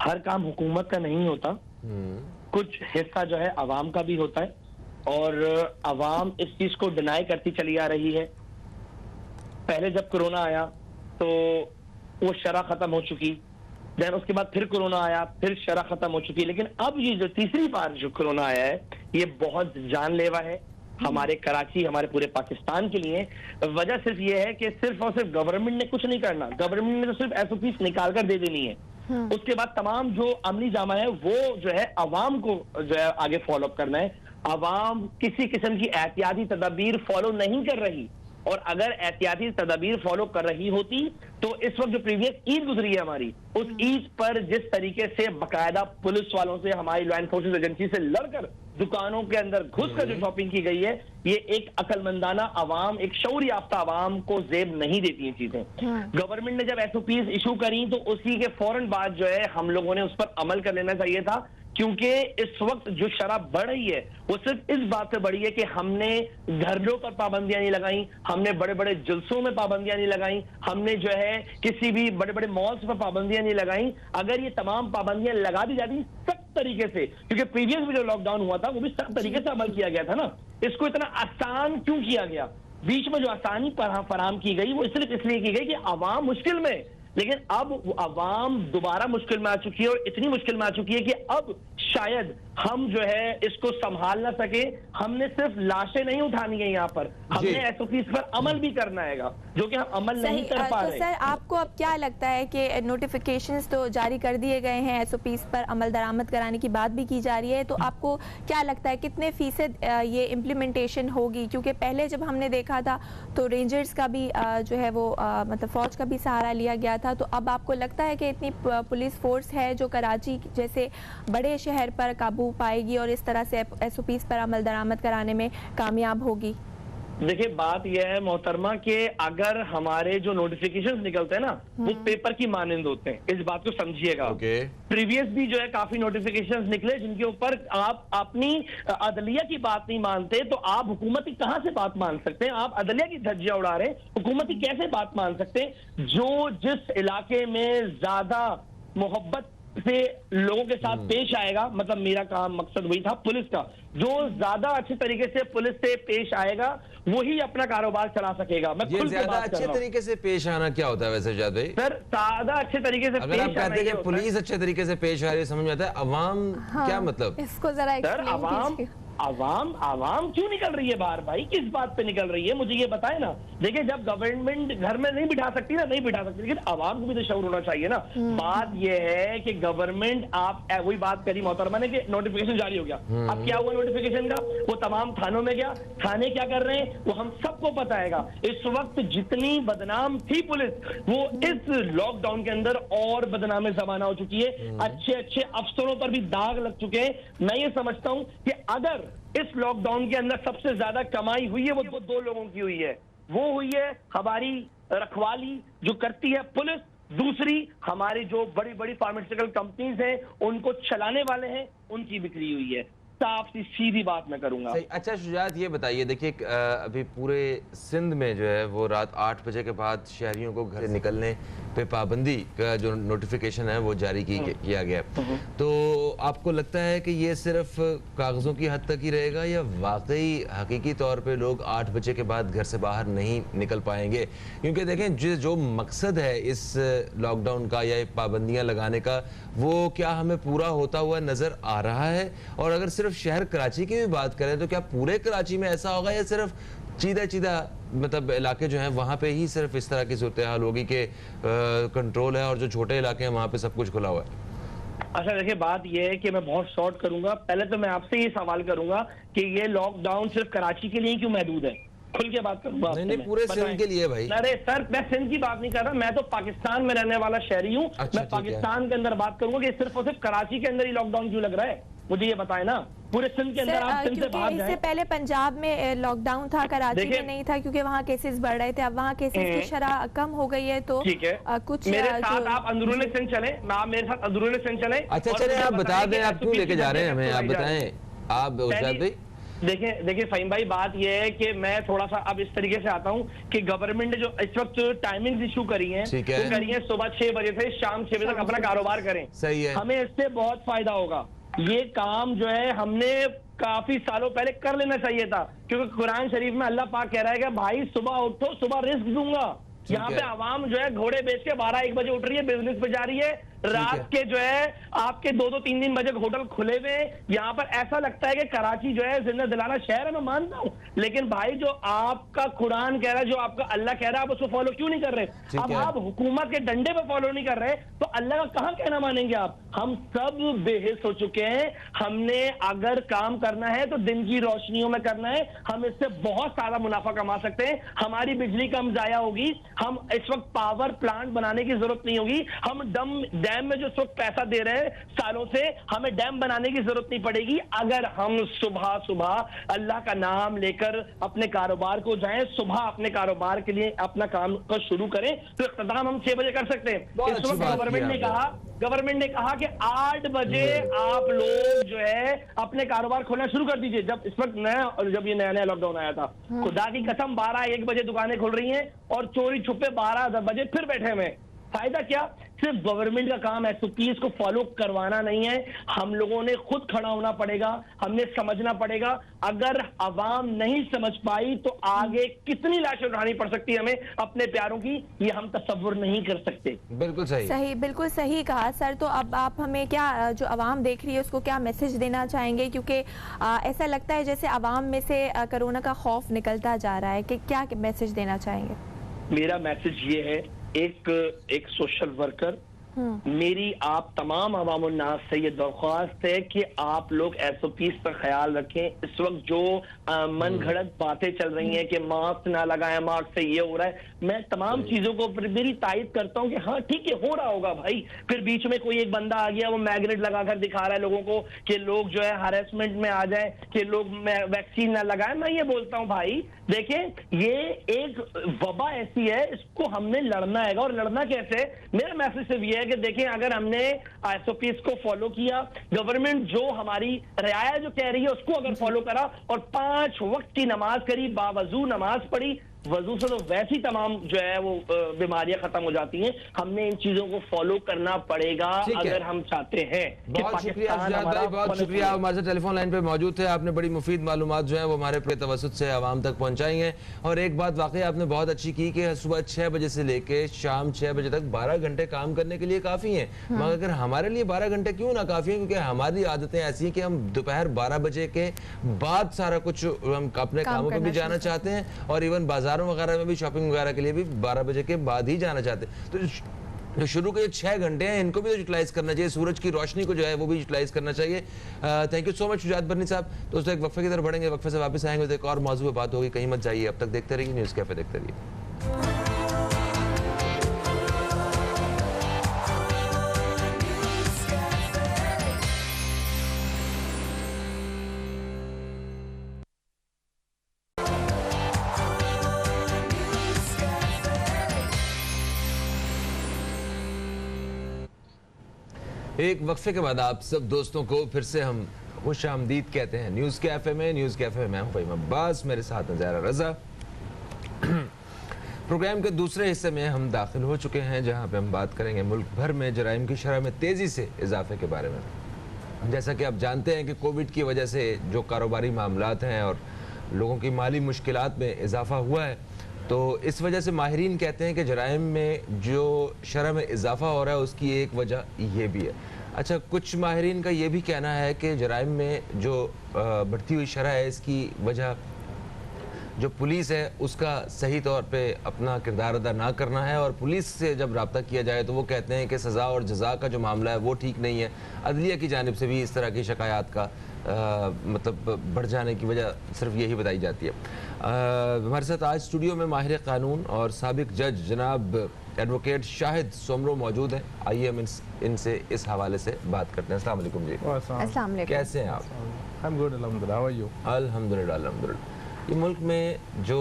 हर काम हुकूमत का नहीं होता, कुछ हिस्सा जो है अवाम का भी होता है, और अवाम इस चीज को डिनाई करती चली आ रही है। पहले जब कोरोना आया तो वो शरह खत्म हो चुकी, देन उसके बाद फिर कोरोना आया, फिर शरह खत्म हो चुकी। लेकिन अब ये जो तीसरी बार जो कोरोना आया है ये बहुत जानलेवा है हमारे कराची, हमारे पूरे पाकिस्तान के लिए। वजह सिर्फ ये है कि सिर्फ और सिर्फ गवर्नमेंट ने कुछ नहीं करना, गवर्नमेंट ने तो सिर्फ SOPs निकाल कर दे देनी है। उसके बाद तमाम जो अमली जामा है वो जो है अवाम को जो है आगे फॉलो अप करना है। अवाम किसी किस्म की एहतियाती तदाबीर फॉलो नहीं कर रही, और अगर एहतियाती तदाबीर फॉलो कर रही होती तो इस वक्त जो प्रीवियस ईद गुजरी है हमारी, उस ईद पर जिस तरीके से बाकायदा पुलिस वालों से, हमारी लॉ एनफोर्समेंट एजेंसी से लड़कर दुकानों के अंदर घुसकर जो शॉपिंग की गई है, ये एक अकलमंदाना अवाम, एक शऊर याफ्ता अवाम को जेब नहीं देती हैं चीजें। गवर्नमेंट ने जब SOPs इशू करी तो उसी के फौरन बाद जो है हम लोगों ने उस पर अमल कर लेना चाहिए था, क्योंकि इस वक्त जो शराब बढ़ रही है वो सिर्फ इस बात से बढ़ी है कि हमने धरनों पर पाबंदियां नहीं लगाई, हमने बड़े बड़े जुलूसों में पाबंदियां नहीं लगाई, हमने जो है किसी भी बड़े बड़े मॉल्स पर पाबंदियां नहीं लगाई। अगर ये तमाम पाबंदियां लगा दी जाती सख्त तरीके से, क्योंकि प्रीवियस में जो लॉकडाउन हुआ था वो भी सख्त तरीके से अमल किया गया था ना, इसको इतना आसान क्यों किया गया? बीच में जो आसानी फराहम की गई वो सिर्फ इसलिए की गई कि अवाम मुश्किल में, लेकिन अब वो अवाम दोबारा मुश्किल में आ चुकी है, और इतनी मुश्किल में आ चुकी है कि अब शायद हम जो है इसको संभाल ना सके। हमने सिर्फ लाशें नहीं उठानी है यहाँ पर, हमने SOPs पर अमल भी करना है, जो कि हम अमल नहीं कर पा रहे। तो सर, आपको अब क्या लगता है कि नोटिफिकेशंस तो जारी कर दिए गए हैं, SOPs पर अमल दरामद कराने की बात भी की जा रही है, तो आपको क्या लगता है कितने फीसद ये इम्प्लीमेंटेशन होगी? क्योंकि पहले जब हमने देखा था तो रेंजर्स का भी जो है वो मतलब फौज का भी सहारा लिया गया था, तो अब आपको लगता है कि इतनी पुलिस फोर्स है जो कराची जैसे बड़े शहर पर काबू पाएगी और इस तरह से SOPs पर अमल दरामद कराने में कामयाब होगी? देखिए, बात यह है मोहतरमा कि अगर हमारे जो नोटिफिकेशंस निकलते हैं ना वो पेपर की मानंद होते हैं, इस बात को समझिएगा। प्रीवियस भी जो है काफी नोटिफिकेशंस निकले जिनके ऊपर आप अपनी अदलिया की बात नहीं मानते, तो आप हुकूमत की कहां से बात मान सकते हैं? आप अदलिया की धज्जियां उड़ा रहे, हुकूमत की कैसे बात मान सकते हैं? जो जिस इलाके में ज्यादा मोहब्बत से लोगों के साथ पेश आएगा, मतलब मेरा काम मकसद वही था पुलिस का, जो ज्यादा अच्छे तरीके से पुलिस से पेश आएगा वही अपना कारोबार चला सकेगा। मैं खुद ज्यादा अच्छे तरीके से पेश आना क्या होता है वैसे जाद भाई? सर, ज्यादा अच्छे तरीके से अगर आप कहते हैं कि पुलिस अच्छे तरीके से पेश आ रही है, समझ में आता है, अवाम क्या मतलब? इसको जरा सर, अवाम क्यों निकल रही है बाहर भाई? किस बात पे निकल रही है मुझे ये बताए ना। देखिए, जब गवर्नमेंट घर में नहीं बिठा सकती ना, नहीं बिठा सकती, लेकिन अवाम को भी तो शऊर होना चाहिए ना। बात ये है कि गवर्नमेंट, आप वही बात करी मोहतरमा ने कि नोटिफिकेशन जारी हो गया। अब क्या हुआ नोटिफिकेशन का? वो तमाम थानों में गया, थाने क्या कर रहे हैं वो हम सबको पता है। इस वक्त जितनी बदनाम थी पुलिस, वो इस लॉकडाउन के अंदर और बदनाम जमाना हो चुकी है। अच्छे अच्छे अफसरों पर भी दाग लग चुके हैं। मैं ये समझता हूं कि अगर इस लॉकडाउन के अंदर सबसे ज्यादा कमाई हुई है वो दो लोगों की हुई है। वो हुई है हमारी रखवाली जो करती है पुलिस, दूसरी हमारी जो बड़ी बड़ी फार्मास्यूटिकल कंपनीज हैं उनको चलाने वाले हैं, उनकी बिक्री हुई है। साफ सी सीधी बात मैं करूंगा। सही। अच्छा शुजात, ये बताइए, देखिए अभी पूरे सिंध में जो है वो रात 8 बजे के बाद शहरियों को घर से निकलने पे पाबंदी का जो नोटिफिकेशन है वो जारी किया गया। तो आपको लगता है कि ये सिर्फ कागजों की हद तक ही रहेगा या वाकई हकीकी तौर पे लोग 8 बजे के बाद घर से बाहर नहीं निकल पाएंगे? क्योंकि देखें जो मकसद है इस लॉकडाउन का या पाबंदियां लगाने का, वो क्या हमें पूरा होता हुआ नजर आ रहा है? और अगर सिर्फ शहर कराची की भी बात करें तो क्या पूरे कराची में ऐसा होगा या सिर्फ चीदा मतलब इलाके जो हैं वहां पे ही सिर्फ इस तरह की सूरत हाल होगी कि कंट्रोल है और जो छोटे इलाके हैं वहां पे सब कुछ खुला हुआ है? अच्छा देखिए, बात यह है कि मैं बहुत शॉर्ट करूंगा। पहले तो मैं आपसे ये सवाल करूंगा कि ये लॉकडाउन सिर्फ कराची के लिए क्यों महदूद है? खुल के बात करूंगा। नहीं, पूरे सिंध के लिए भाई। अरे सर, मैं सिंध की बात नहीं कर रहा, मैं तो पाकिस्तान में रहने वाला शहरी हूँ। अच्छा, मैं पाकिस्तान के अंदर बात करूंगा कि सिर्फ और सिर्फ कराची के अंदर ही लॉकडाउन क्यों लग रहा है, मुझे ये बताएं ना। पूरे सिंध के अंदर आप सिंध से बाहर जाएं। इससे पहले पंजाब में लॉकडाउन था, कराची में नहीं था क्योंकि वहाँ केसेस बढ़ रहे थे। अब वहाँ केसेस की शरह कम हो गई है, तो ठीक है। कुछ मेरे साथ आप अंदरूनी सिंध चले, आप मेरे साथ अंदरूनी सिंध चले। अच्छा चले, आप बता दें आप क्यों लेके जा रहे हैं हमें, आप बताएं आप उस्ताद भाई। देखिए फ़हीम भाई, बात यह है कि मैं थोड़ा सा अब इस तरीके से आता हूं कि गवर्नमेंट ने जो इस वक्त टाइमिंग्स इशू करी हैं वो करी है सुबह 6 बजे से शाम 6 बजे तक अपना कारोबार करें। सही है। हमें इससे बहुत फायदा होगा। ये काम जो है हमने काफी सालों पहले कर लेना चाहिए था, क्योंकि कुरान शरीफ में अल्लाह पाक कह रहा है कि भाई सुबह उठो, सुबह रिस्क दूंगा। यहाँ पे आवाम जो है घोड़े बेच के 12-1 बजे उठ रही है, बिजनेस पे जा रही है। रात के जो है आपके 2-3 बजे होटल खुले हुए। यहाँ पर ऐसा लगता है कि कराची जो है जिंदा दिलाना शहर है, मैं मानता हूँ, लेकिन भाई जो आपका कुरान कह रहा है, जो आपका अल्लाह कह रहा है, आप उसको फॉलो क्यों नहीं कर रहे? अब आप हुकूमत के डंडे पे फॉलो नहीं कर रहे तो अल्लाह का कहाँ कहना मानेंगे आप? हम सब बेहिस हो चुके हैं। हमने अगर काम करना है तो दिन की रोशनियों में करना है। हम इससे बहुत सारा मुनाफा कमा सकते हैं। हमारी बिजली कम जाया होगी। हम इस वक्त पावर प्लांट बनाने की जरूरत नहीं होगी। हम डैम में जो इस वक्त पैसा दे रहे हैं सालों से, हमें डैम बनाने की जरूरत नहीं पड़ेगी अगर हम सुबह सुबह अल्लाह का नाम लेकर अपने कारोबार को जाएं। सुबह अपने कारोबार के लिए अपना काम को शुरू करें तो इख्तिताम हम 6 बजे कर सकते हैं। इस वक्त गवर्नमेंट ने कहा कि 8 बजे आप लोग जो है अपने कारोबार खोलना शुरू कर दीजिए। जब इस वक्त जब ये नया लॉकडाउन आया था, खुदा की कसम 12-1 बजे दुकानें खुल रही हैं और चोरी छुपे 12 बजे फिर बैठे हुए। फायदा क्या? सिर्फ गवर्नमेंट का काम एसओपीज को फॉलो करवाना नहीं है, हम लोगों ने खुद खड़ा होना पड़ेगा। हमने समझना पड़ेगा। अगर अवाम नहीं समझ पाई तो आगे कितनी लाशें उठानी पड़ सकती है हमें अपने प्यारों की, ये हम तसव्वुर नहीं कर सकते। बिल्कुल सही, बिल्कुल सही कहा सर। तो अब आप हमें क्या, जो अवाम देख रही है उसको क्या मैसेज देना चाहेंगे? क्योंकि ऐसा लगता है जैसे अवाम में से कोरोना का खौफ निकलता जा रहा है, कि क्या मैसेज देना चाहेंगे? मेरा मैसेज ये है, एक सोशल वर्कर, मेरी आप तमाम अवाम उन्नास से ये दरख्वास्त है कि आप लोग एसओपीज पर ख्याल रखें। इस वक्त जो मन घड़त बातें चल रही हैं कि मास्क ना लगाएं, मास्क से ये हो रहा है, मैं तमाम चीजों को मेरी तायद करता हूं कि हाँ ठीक है, हो रहा होगा भाई। फिर बीच में कोई एक बंदा आ गया, वो मैग्नेट लगाकर दिखा रहा है लोगों को कि लोग जो है हरेसमेंट में आ जाए, कि लोग वैक्सीन ना लगाएं। मैं ये बोलता हूं भाई, देखें ये एक वबा ऐसी है, इसको हमने लड़ना है। और लड़ना कैसे? मेरा मैसेज सिर्फ ये है कि देखें, अगर हमने एसओपीज को फॉलो किया, गवर्नमेंट जो हमारी रियायत जो कह रही है उसको अगर फॉलो करा और 5 वक्त की नमाज करी, बावजू नमाज पढ़ी, वजू से तो वैसी तमाम जो है वो बीमारियां खत्म हो जाती हैं। हमने इन चीजों को फॉलो करना पड़ेगा अगर हम चाहते हैं। बहुत शुक्रिया शुजात भाई, बहुत शुक्रिया। आप हमारे टेलीफोन लाइन पे मौजूद थे, आपने बड़ी मुफीद मालूमात जो है वो हमारे पूरे तवज्जुद से आवाम तक पहुंचाई हैं। और एक बात वाकई आपने बहुत अच्छी की कि सुबह 6 बजे से लेके शाम 6 बजे तक 12 घंटे काम करने के लिए काफी है। मगर अगर हमारे लिए 12 घंटे क्यों ना काफी है, क्योंकि हमारी आदतें ऐसी हैं कि हम दोपहर 12 बजे के बाद सारा कुछ हम अपने कामों पर भी जाना चाहते हैं और इवन बाजार वगैरह में भी, शॉपिंग वगैरह के लिए भी 12 बजे के बाद ही जाना चाहते हैं। तो जो शुरू के 6 घंटे हैं इनको भी यूटिलाइज करना चाहिए, सूरज की रोशनी को जो है वो भी यूटिलाइज करना चाहिए। Thank you so much Shujaat Barni साहब। दोस्तों एक वक्फे की तरफ बढ़ेंगे, वक्फे से वापस आएंगे तो एक और मौजूद पे बात होगी, कहीं मत जाइए। अब तक देखते रहिए न्यूज़ कैफे, देखते रहिए। एक वक्फे के बाद आप सब दोस्तों को फिर से हम खुश आमदीद कहते हैं न्यूज़ कैफ़े में। न्यूज़ कैफ़े में मैं हूं फ़हीम अब्बास, मेरे साथ हैं ज़ाहिरा रज़ा। प्रोग्राम के दूसरे हिस्से में हम दाखिल हो चुके हैं, जहां पे हम बात करेंगे मुल्क भर में जराइम की शरह में तेज़ी से इजाफे के बारे में। जैसा कि आप जानते हैं कि कोविड की वजह से जो कारोबारी मामलात हैं और लोगों की माली मुश्किलात में इजाफा हुआ है, तो इस वजह से माहिरीन कहते हैं कि जराइम में जो शरह में इजाफा हो रहा है उसकी एक वजह ये भी है। अच्छा, कुछ माहिरीन का ये भी कहना है कि जराइम में जो बढ़ती हुई शरह है इसकी वजह जो पुलिस है उसका सही तौर पे अपना किरदार अदा ना करना है, और पुलिस से जब रब्ता किया जाए तो वो कहते हैं कि सज़ा और जज़ा का जो मामला है वो ठीक नहीं है। अदलिया की जानिब से भी इस तरह की शिकायत का मतलब बढ़ जाने की वजह सिर्फ यही बताई जाती है। हमारे साथ आज स्टूडियो में माहिर कानून और साबिक जज जनाब एडवोकेट शाहिद सोमरो मौजूद हैं। आइए हम इनसे इस हवाले से बात करते हैं। अस्सलाम वालेकुम जी। अस्सलाम वालेकुम। कैसे हैं आप? I'm good, alhamdulillah. How are you? अल्हम्दुलिल्लाह अल्हम्दुलिल्लाह। ये मुल्क में जो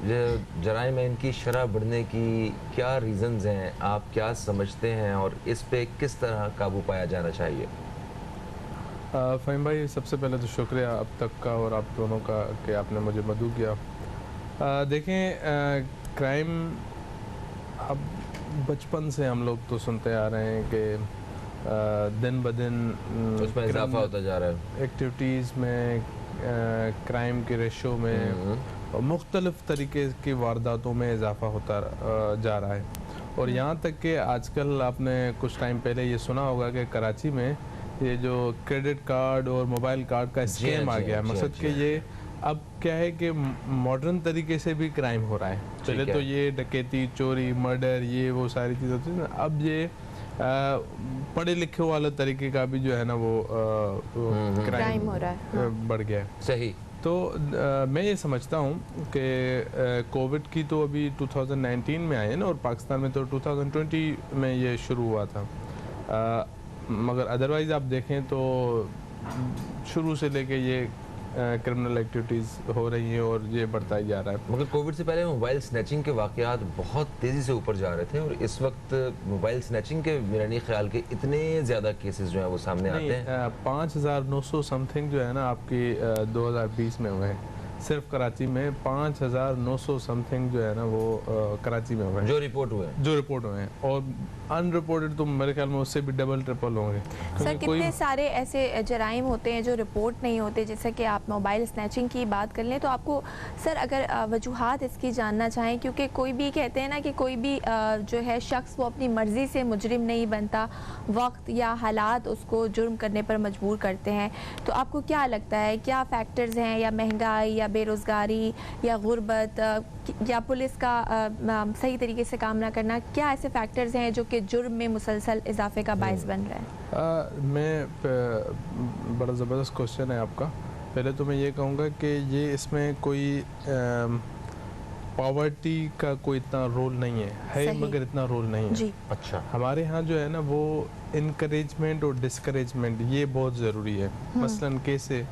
जराइम है इनकी शरह बढ़ने की क्या रीज़न्स हैं, आप क्या समझते हैं और इस पे किस तरह काबू पाया जाना चाहिए? फ़हीम भाई, सबसे पहले तो शुक्रिया अब तक का और आप दोनों का कि आपने मुझे मदऊ किया। देखें, क्राइम अब बचपन से हम लोग तो सुनते आ रहे हैं कि दिन ब दिन उसमें इजाफा होता जा रहा है, एक्टिविटीज़ में, क्राइम के रेशो में और मुख्तलिफ तरीके की वारदातों में इजाफा होता जा रहा है। और यहाँ तक कि आजकल आपने कुछ टाइम पहले ये सुना होगा कि कराची में ये जो क्रेडिट कार्ड और मोबाइल कार्ड का स्कैम आ गया है। मकसद कि ये अब क्या है कि मॉडर्न तरीके से भी क्राइम हो रहा है। पहले तो ये डकैती, चोरी, मर्डर, ये वो सारी चीज़ें होती है। अब ये पढ़े लिखे वाले तरीके का भी जो है ना वो क्राइम हो रहा है, बढ़ गया है। सही। तो मैं ये समझता हूँ कि कोविड की तो अभी 2019 में आए ना, और पाकिस्तान में तो 2020 में ये शुरू हुआ था। मगर अदरवाइज़ आप देखें तो शुरू से लेके ये क्रिमिनल एक्टिविटीज़ हो रही हैं और ये बढ़ता ही जा रहा है। मगर कोविड से पहले मोबाइल स्नैचिंग के वाक़यात बहुत तेज़ी से ऊपर जा रहे थे, और इस वक्त मोबाइल स्नैचिंग के मेरा नहीं ख्याल के इतने ज़्यादा केसेस जो हैं वो सामने आते हैं। 5900 समथिंग जो है ना आपकी 2020 में हुए हैं। सिर्फ कराची में 5900 समथिंग जो है ना वो कराची में हुए हैं, जो रिपोर्ट हुए हैं, और अनरिपोर्टेड तो मेरे ख्याल में उससे भी डबल ट्रिपल होंगे। सर, कितने सारे ऐसे जराइम होते हैं जो रिपोर्ट नहीं होते, जैसे कि आप मोबाइल स्नैचिंग की बात कर लें, तो आपको सर अगर वजूहात इसकी जानना चाहें, क्योंकि कोई भी कहते हैं ना कि कोई भी जो है शख्स वो अपनी मर्ज़ी से मुजरिम नहीं बनता, वक्त या हालात उसको जुर्म करने पर मजबूर करते हैं। तो आपको क्या लगता है, क्या फैक्टर्स हैं, या महंगाई या बेरोज़गारी या गुर्बत या पुलिस का सही तरीके से काम ना करना, क्या ऐसे फैक्टर्स हैं जो कि जुर्म में मुसलसल इजाफे का बायस बन रहा है? बड़ा ज़बरदस्त क्वेश्चन है आपका। पहले तो मैं ये कहूँगा कि ये इसमें कोई पॉवर्टी का कोई इतना रोल नहीं है, मगर इतना रोल नहीं है। जी। अच्छा। हमारे यहाँ जो है ना वो इनकरेजमेंट और डिस्करेजमेंट ये बहुत ज़रूरी है। मसलन कैसे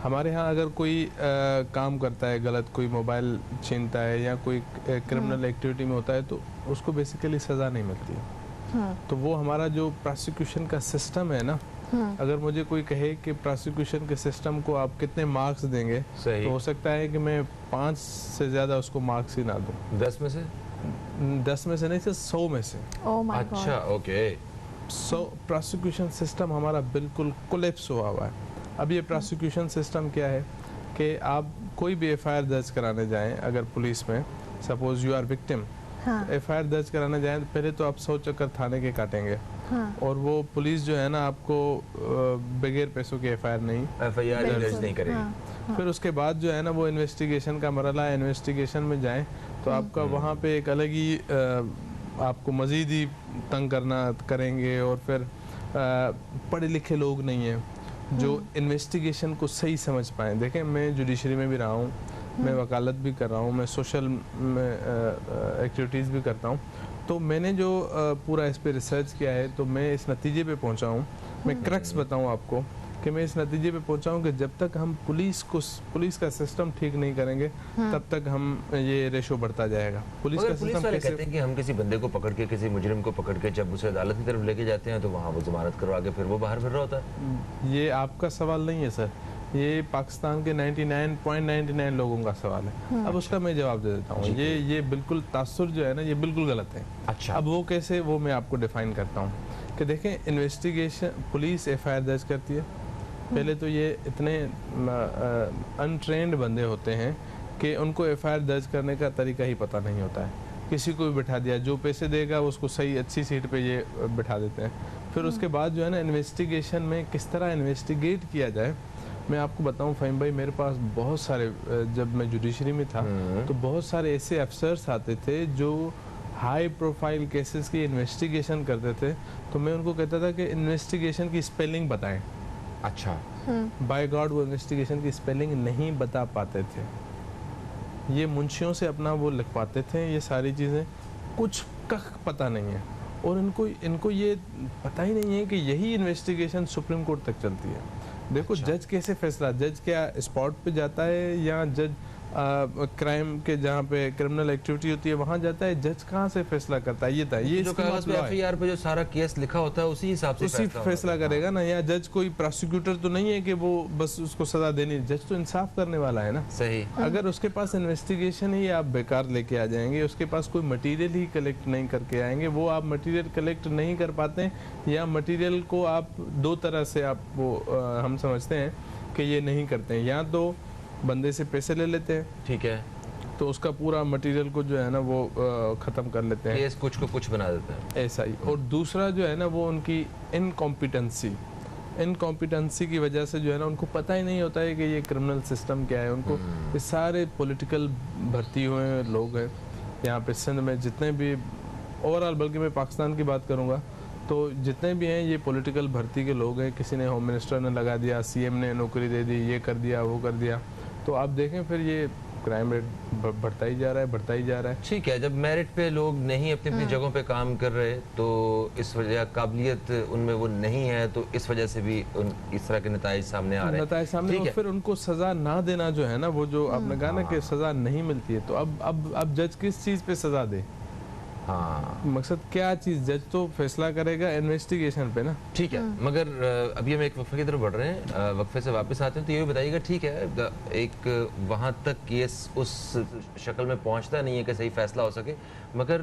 हमारे यहाँ अगर कोई काम करता है गलत, कोई मोबाइल छीनता है या कोई क्रिमिनल एक्टिविटी में होता है, तो उसको बेसिकली सज़ा नहीं मिलती है। तो वो हमारा जो प्रोसिक्यूशन का सिस्टम है ना, अगर मुझे कोई कहे कि प्रोसिक्यूशन के सिस्टम को आप कितने मार्क्स देंगे, तो हो सकता है कि मैं 5 से ज़्यादा उसको मार्क्स ही ना दूँ। 10 में से? 10 में से नहीं, सिर्फ 100 में से। अच्छा, ओके। प्रोसिक्यूशन सिस्टम हमारा बिल्कुल कोलैप्स हुआ है। अब ये प्रोसिक्यूशन सिस्टम क्या है कि आप कोई भी एफआईआर दर्ज कराने जाएं, अगर पुलिस में suppose you are victim, FIR दर्ज कराने जाएं तो पहले तो आप 100 चक्कर थाने के काटेंगे, और वो पुलिस जो है ना आपको बगैर पैसों की एफआईआर दर्ज नहीं करेगी। फिर उसके बाद जो है ना वो इन्वेस्टिगेशन का मरहला है, इन्वेस्टिगेशन में जाएं तो आपका वहाँ पे एक अलग ही आपको मज़ीद ही तंग करेंगे, और फिर पढ़े लिखे लोग नहीं हैं जो इन्वेस्टिगेशन को सही समझ पाए। देखें, मैं जुडिशरी में भी रहा हूँ, मैं वकालत भी कर रहा हूँ, मैं सोशल में एक्टिविटीज़ भी करता हूँ, तो मैंने जो पूरा इस पर रिसर्च किया है तो मैं इस नतीजे पे पहुँचा हूँ। मैं क्रक्स बताऊँ आपको कि मैं इस नतीजे पे पहुंचा हूं कि जब तक हम पुलिस का सिस्टम ठीक नहीं करेंगे तब तक हम ये रेशो बढ़ता जाएगा। पुलिस का पुलिस सिस्टम वाले कैसे कहते हैं कि हम किसी बंदे को पकड़ के, किसी मुजरिम को पकड़ के जब उसे अदालत की तरफ लेके जाते हैं तो वहाँ वो जमानत करवा के फिर वो बाहर फिर रहा होता है। ये आपका सवाल नहीं है सर, ये पाकिस्तान के 99.99 लोगों का सवाल है। अब उसका मैं जवाब दे देता हूँ। ये बिल्कुल तासुर जो है ना, ये बिल्कुल गलत है। अच्छा, अब वो कैसे, वो मैं आपको डिफाइन करता हूँ कि देखें, इन्वेस्टिगेशन, पुलिस एफआईआर दर्ज करती है। पहले तो ये इतने अनट्रेंड बंदे होते हैं कि उनको एफआईआर दर्ज करने का तरीका ही पता नहीं होता है। किसी को भी बिठा दिया, जो पैसे देगा उसको सही अच्छी सीट पे ये बिठा देते हैं। फिर उसके बाद जो है ना, इन्वेस्टिगेशन में किस तरह इन्वेस्टिगेट किया जाए, मैं आपको बताऊं फ़हीम भाई, मेरे पास बहुत सारे, जब मैं जुडिशरी में था तो बहुत सारे ऐसे अफसर्स आते थे जो हाई प्रोफाइल केसेस की इन्वेस्टिगेशन करते थे। तो मैं उनको कहता था कि इन्वेस्टिगेशन की स्पेलिंग बताएं। अच्छा, बाय गॉड वो इन्वेस्टिगेशन की स्पेलिंग नहीं बता पाते थे। ये मुंशियों से अपना वो लिखवाते थे, ये सारी चीज़ें कुछ का पता नहीं है। और इनको ये पता ही नहीं है कि यही इन्वेस्टिगेशन सुप्रीम कोर्ट तक चलती है। देखो, जज कैसे फैसला, जज क्या स्पॉट पे जाता है या जज क्राइम के जहाँ पे क्रिमिनल एक्टिविटी होती है वहाँ जाता है? जज कहाँ से फैसला करता है? ये था, ये जो कागज पे एफआईआर पे जो सारा केस लिखा होता है उसी हिसाब से उसी फैसला करेगा ना। या जज कोई प्रोसिक्यूटर तो नहीं है कि वो बस उसको सजा देनी, जज तो इंसाफ करने वाला है ना। सही। अगर उसके पास इन्वेस्टिगेशन ही आप बेकार लेके आ जाएंगे, उसके पास कोई मटेरियल ही कलेक्ट नहीं करके आएंगे, वो आप मटेरियल कलेक्ट नहीं कर पाते, या मटेरियल को आप दो तरह से आप वो हम समझते हैं कि ये नहीं करते हैं। या तो बंदे से पैसे ले लेते हैं, ठीक है, तो उसका पूरा मटेरियल को जो है ना वो ख़त्म कर लेते हैं, केस कुछ को कुछ बना देते हैं, ऐसा ही। और दूसरा जो है ना वो उनकी इनकॉम्पिटेंसी की वजह से जो है ना उनको पता ही नहीं होता है कि ये क्रिमिनल सिस्टम क्या है। उनको ये सारे पॉलिटिकल भर्ती हुए लोग हैं यहाँ पे सिंध में, जितने भी ओवरऑल, बल्कि मैं पाकिस्तान की बात करूँगा तो जितने भी हैं ये पॉलिटिकल भर्ती के लोग हैं। किसी ने होम मिनिस्टर ने लगा दिया, सीएम ने नौकरी दे दी, ये कर दिया, वो कर दिया। तो आप देखें फिर ये क्राइम रेट बढ़ता ही जा रहा है। ठीक है, जब मेरिट पे लोग नहीं अपनी अपनी जगहों पे काम कर रहे तो इस वजह काबिलियत उनमें वो नहीं है, तो इस वजह से भी इस तरह के नताइज सामने आ रहे हैं। और फिर उनको सजा ना देना जो है ना, वो जो आपने कहा ना कि सजा नहीं मिलती है, तो अब जज किस चीज़ पे सजा दे? हाँ, मकसद क्या चीज़, जज तो फैसला करेगा इन्वेस्टिगेशन पे ना। ठीक है, मगर अभी हम एक वक्फे की तरफ बढ़ रहे हैं, वक्फे से वापस आते हैं तो ये भी बताइएगा, ठीक है, एक वहाँ तक केस उस शक्ल में पहुँचता नहीं है कि सही फैसला हो सके, मगर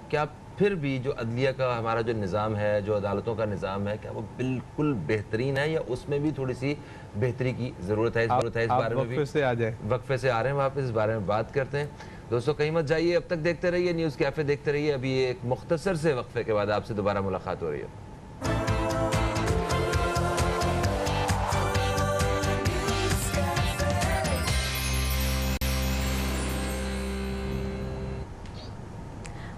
क्या फिर भी जो अदलिया का हमारा जो निज़ाम है, जो अदालतों का निज़ाम है, क्या वो बिल्कुल बेहतरीन है या उसमें भी थोड़ी सी बेहतरी की ज़रूरत है? इस बारे में भी वक्फे से आ रहे हैं वापस, इस बारे में बात करते हैं। दोस्तों कहीं मत जाइए, अब तक देखते रहिए न्यूज़ कैफ़े, देखते रहिए। अभी एक मुख्तसर से वक्फे के बाद आपसे दोबारा मुलाकात हो रही है।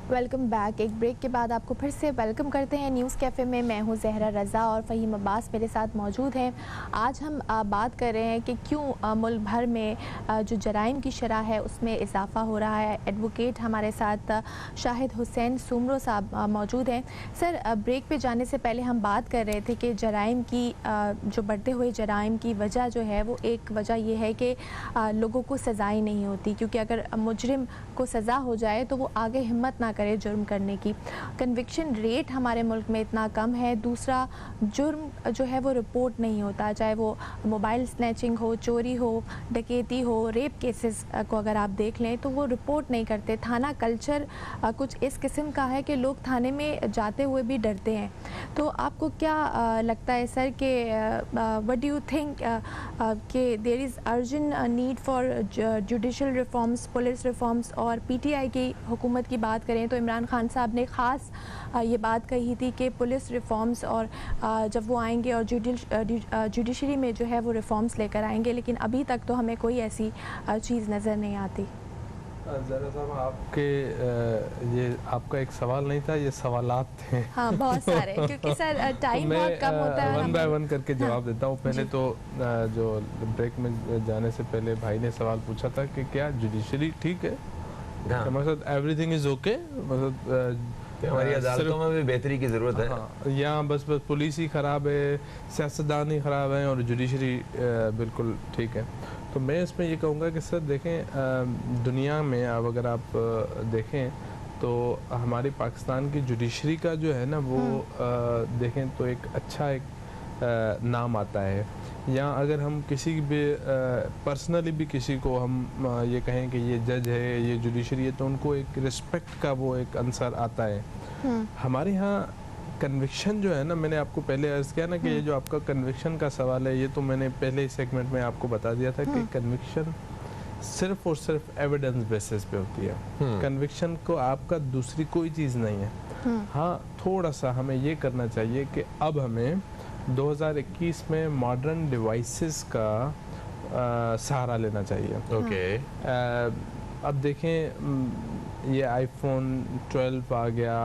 Welcome back. एक ब्रेक के बाद आपको फिर से वेलकम करते हैं न्यूज़ कैफ़े में। मैं हूं ज़हरा रज़ा और फ़हीम अब्बास मेरे साथ मौजूद हैं। आज हम बात कर रहे हैं कि क्यों मुल्क भर में जो जराइम की शरह है उसमें इजाफ़ा हो रहा है। एडवोकेट हमारे साथ शाहिद हुसैन सुमरो साहब मौजूद हैं। सर, ब्रेक पे जाने से पहले हम बात कर रहे थे कि जराइम की जो बढ़ते हुए जराइम की वजह जो है वो एक वजह ये है कि लोगों को सज़ाएँ नहीं होती, क्योंकि अगर मुजरिम को सज़ा हो जाए तो वो आगे हिम्मत ना करे जुर्म करने की। कन्विक्शन रेट हमारे मुल्क में इतना कम है। दूसरा, जुर्म जो है वो रिपोर्ट नहीं होता, चाहे वो मोबाइल स्नैचिंग हो, चोरी हो, डकैती हो, रेप केसेस को अगर आप देख लें तो वो रिपोर्ट नहीं करते। थाना कल्चर कुछ इस किस्म का है कि लोग थाने में जाते हुए भी डरते हैं। तो आपको क्या लगता है सर कि व्हाट डू यू थिंक कि there is urgent need for judicial reforms, police reforms? और पीटीआई की हुकूमत की बात करें तो इमरान खान साहब ने ख़ास ये बात कही थी कि पुलिस रिफॉर्म्स और जब वो आएंगे और जुडिशरी में जो है वो रिफॉर्म्स लेकर आएंगे, लेकिन अभी तक तो हमें कोई ऐसी चीज़ नज़र नहीं आती। ज़रा साहब, आपके ये आपका एक सवाल नहीं था, ये सवालात थे। हाँ, बहुत सारे, क्योंकि सर टाइम बहुत कम होता है। वन बाय वन करके जवाब देता हूँ। पहले तो जो ब्रेक में जाने से पहले भाई ने सवाल पूछा था कि क्या जुडिशरी ठीक है, मतलब एवरीथिंग इज़ ओके, मतलब कि हमारी अदालतों में भी बेहतरी की ज़रूरत है। हाँ, यहाँ बस पुलिस ही ख़राब है, सियासतदान ही ख़राब है और जुडिशरी बिल्कुल ठीक है। तो मैं इसमें ये कहूँगा कि सर देखें, दुनिया में अब अगर आप देखें तो हमारी पाकिस्तान की जुडिशरी का जो है ना वो देखें तो एक अच्छा एक नाम आता है। या अगर हम किसी भी पर्सनली भी किसी को हम ये कहें कि ये जज है, ये जुडिशरी है, तो उनको एक रिस्पेक्ट का वो एक आंसर आता है। हमारे यहाँ कन्विक्शन जो है ना, मैंने आपको पहले अर्ज किया ना कि ये जो आपका कन्विक्शन का सवाल है, ये तो मैंने पहले सेगमेंट में आपको बता दिया था कि कन्विक्शन सिर्फ और सिर्फ एविडेंस बेसिस पे होती है। कन्विक्शन को आपका दूसरी कोई चीज़ नहीं है। हाँ, थोड़ा सा हमें ये करना चाहिए कि अब हमें 2021 में मॉडर्न डिवाइसेस का सहारा लेना चाहिए। ओके। अब देखें ये आईफोन 12 आ गया,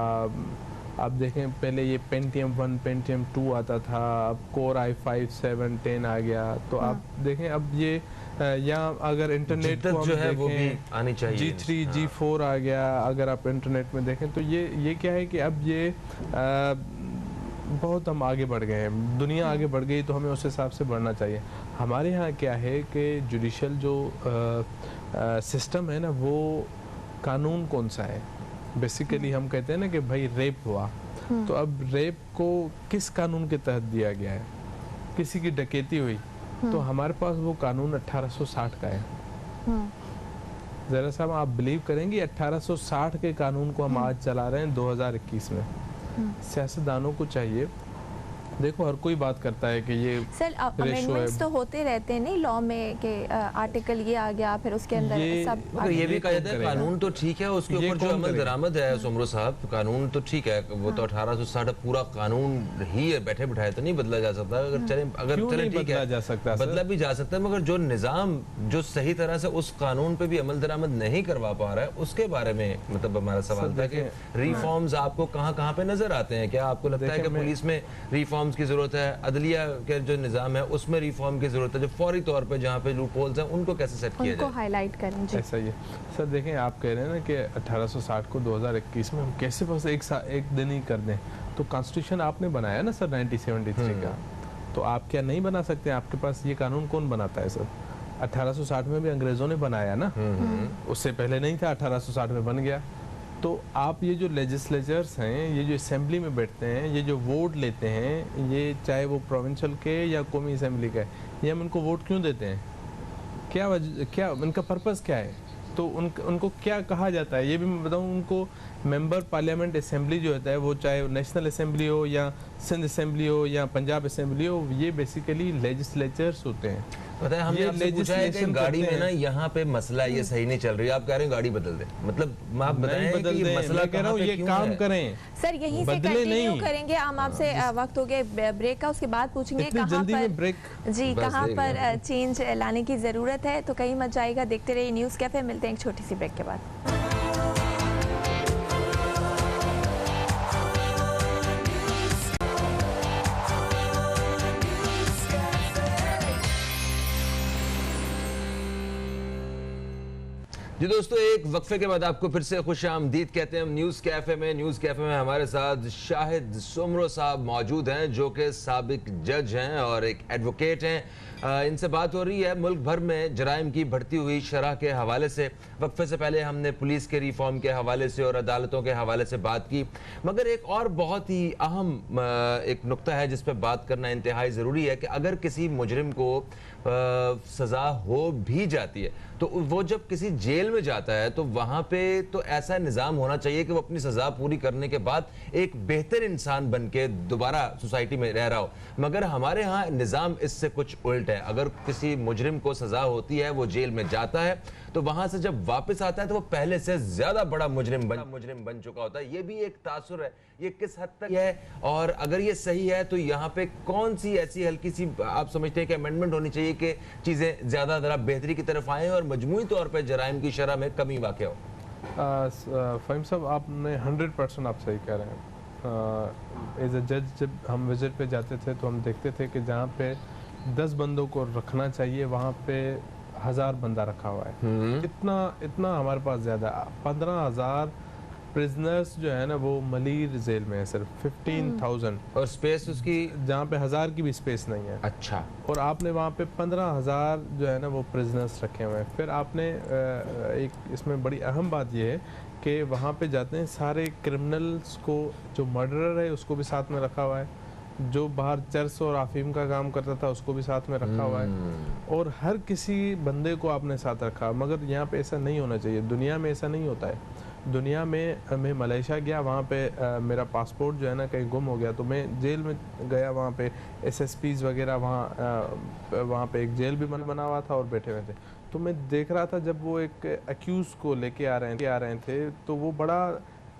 अब देखें पहले ये पेंटियम 1 पेंटियम 2 आता था, अब कोर i5 7 10 आ गया। तो आप देखें अब ये या अगर इंटरनेट को जो है वो भी आनी चाहिए, G3 G4 आ गया। अगर आप इंटरनेट में देखें तो ये क्या है कि अब ये बहुत हम आगे बढ़ गए हैं, दुनिया आगे बढ़ गई, तो हमें उस हिसाब से बढ़ना चाहिए। हमारे यहाँ क्या है कि जुडिशल जो सिस्टम है ना, वो कानून कौन सा है, बेसिकली हम कहते हैं ना कि भाई रेप हुआ, तो अब रेप को किस कानून के तहत दिया गया है? किसी की डकैती हुई तो हमारे पास वो कानून 1860 का है। जरा सा आप बिलीव करेंगे 1860 के कानून को हम आज चला रहे हैं 2021 में। सियासतदानों को चाहिए, देखो हर कोई बात करता है कि ये सर अमेंडमेंट्स तो होते रहते हैं नहीं लॉ में कि आर्टिकल ये आ गया, फिर उसके अंदर सब मगर ये भी कहा जाता है कानून तो ठीक है, उसके ऊपर जो अमल दरामद है सुमरो साहब, कानून तो ठीक है, वो तो 1860 पूरा कानून ही है, बैठे बिठाए तो नहीं बदला जा सकता। अगर चले ठीक है बदला भी जा सकता है, मगर जो निज़ाम जो सही तरह से उस कानून पे भी अमल दरामद नहीं करवा पा रहा है, उसके बारे में मतलब हमारा सवाल था कि रिफॉर्म्स आपको कहाँ कहाँ पे नजर आते हैं? क्या आपको लगता है कि पुलिस में रिफॉर्म्स की जरूरत है, अदलिया के जो निजाम है उसमें रिफॉर्म की जरूरत है, जो फौरी तौर पे जहाँ पे लूप होल्स हैं उनको कैसे सेट किया जाए? उनको हाईलाइट करें जी। ऐसा ही है सर। देखें आप कह रहे हैं ना कि 1860 को 2021 में हम कैसे बस एक दिन ही कर दें? तो कॉन्स्टिट्यूशन आपने बनाया ना सर 1973 का, तो आप क्या नहीं बना सकते? आपके पास ये कानून कौन बनाता है सर? 1860 में भी अंग्रेजों ने बनाया ना, उससे पहले नहीं था, 1860 में बन गया। तो आप ये जो लेजिस्लेचर्स हैं, ये जो असेंबली में बैठते हैं, ये जो वोट लेते हैं, ये चाहे वो प्रोविंशियल के या कौमी असेंबली का है, ये हम इनको वोट क्यों देते हैं? क्या उनका पर्पस क्या है? तो उनको क्या कहा जाता है ये भी मैं बताऊं। उनको मेंबर पार्लियामेंट असेंबली जो होता है, वो चाहे नेशनल असेंबली हो या सिंध असेंबली हो या पंजाब असेंबली हो, ये बेसिकली लेजिस्लेचर्स होते हैं। पता है हमने आपसे पूछा है कि गाड़ी में ना यहाँ पे मसला ये सही नहीं चल रही है, आप कह रहे हैं गाड़ी बदल दे, मतलब आप बताएं कि ये मसला कह रहा हूँ ये काम करें सर, यहीं से कंटिन्यू करेंगे। हम आपसे वक्त हो गया ब्रेक का, उसके बाद पूछेंगे कहाँ पर ब्रेक जी कहाँ पर चेंज लाने की जरूरत है। तो कहीं मत जाएगा, देखते रहिए न्यूज़ कैफे। मिलते हैं एक छोटी सी ब्रेक के बाद। जी दोस्तों, एक वक्फे के बाद आपको फिर से खुशामदीद कहते हैं हम न्यूज़ कैफ़े में। न्यूज़ कैफ़े में हमारे साथ शाहिद सुमरो साहब मौजूद हैं, जो कि साबिक जज हैं और एक एडवोकेट हैं। इनसे बात हो रही है मुल्क भर में जराइम की बढ़ती हुई शरह के हवाले से। वक्फे से पहले हमने पुलिस के रिफॉर्म के हवाले से और अदालतों के हवाले से बात की, मगर एक और बहुत ही अहम एक नुक्ता है जिस पर बात करना इंतहाई ज़रूरी है कि अगर किसी मुजरिम को सज़ा हो भी जाती है तो वो जब किसी जेल में जाता है तो वहाँ पे तो ऐसा निज़ाम होना चाहिए कि वो अपनी सज़ा पूरी करने के बाद एक बेहतर इंसान बन के दोबारा सोसाइटी में रह रहा हो। मगर हमारे यहाँ निज़ाम इससे कुछ उल्ट है। अगर किसी मुजरिम को सज़ा होती है, वो जेल में जाता है, तो वहाँ से जब वापस आता है तो वो पहले से ज़्यादा बड़ा मुजरिम बन चुका होता है। ये भी एक तासुर है, ये किस हद तक है और अगर ये सही है तो यहाँ पे कौन सी ऐसी हल्की सी आप समझते हैं कि अमेंडमेंट होनी चाहिए कि चीज़ें ज़्यादा ज़रा बेहतरी की तरफ आएँ और मजमूई तौर पर जराइम की शरह में कमी वाक़ हो? फ़हीम साहब, आपने 100% आप सही कह रहे हैं। एज ए जज जब हम विजिट पे जाते थे तो हम देखते थे कि जहाँ पे 10 बंदों को रखना चाहिए वहाँ पे 1000 बंदा रखा हुआ है। इतना हमारे पास ज़्यादा 15,000 प्रिजनर्स जो है ना वो मलीर जेल में है सिर्फ 15,000, और स्पेस उसकी जहाँ पे 1000 की भी स्पेस नहीं है। अच्छा। और आपने वहाँ पे 15,000 जो है ना वो प्रिजनर्स रखे हुए हैं। फिर आपने एक इसमें बड़ी अहम बात ये है कि वहाँ पे जाते हैं सारे क्रिमिनल्स को, जो मर्डरर है उसको भी साथ में रखा हुआ है, जो बाहर चर्स और अफीम का काम करता था उसको भी साथ में रखा हुआ है, और हर किसी बंदे को आपने साथ रखा। मगर यहाँ पे ऐसा नहीं होना चाहिए, दुनिया में ऐसा नहीं होता है। दुनिया में मैं मलेशिया गया, वहाँ पे मेरा पासपोर्ट जो है ना कहीं गुम हो गया, तो मैं जेल में गया, वहाँ पे SSPs वगैरह वहाँ पे एक जेल भी बना हुआ था और बैठे हुए थे। तो मैं देख रहा था जब वो एक एक्यूज को लेके आ रहे थे तो वो बड़ा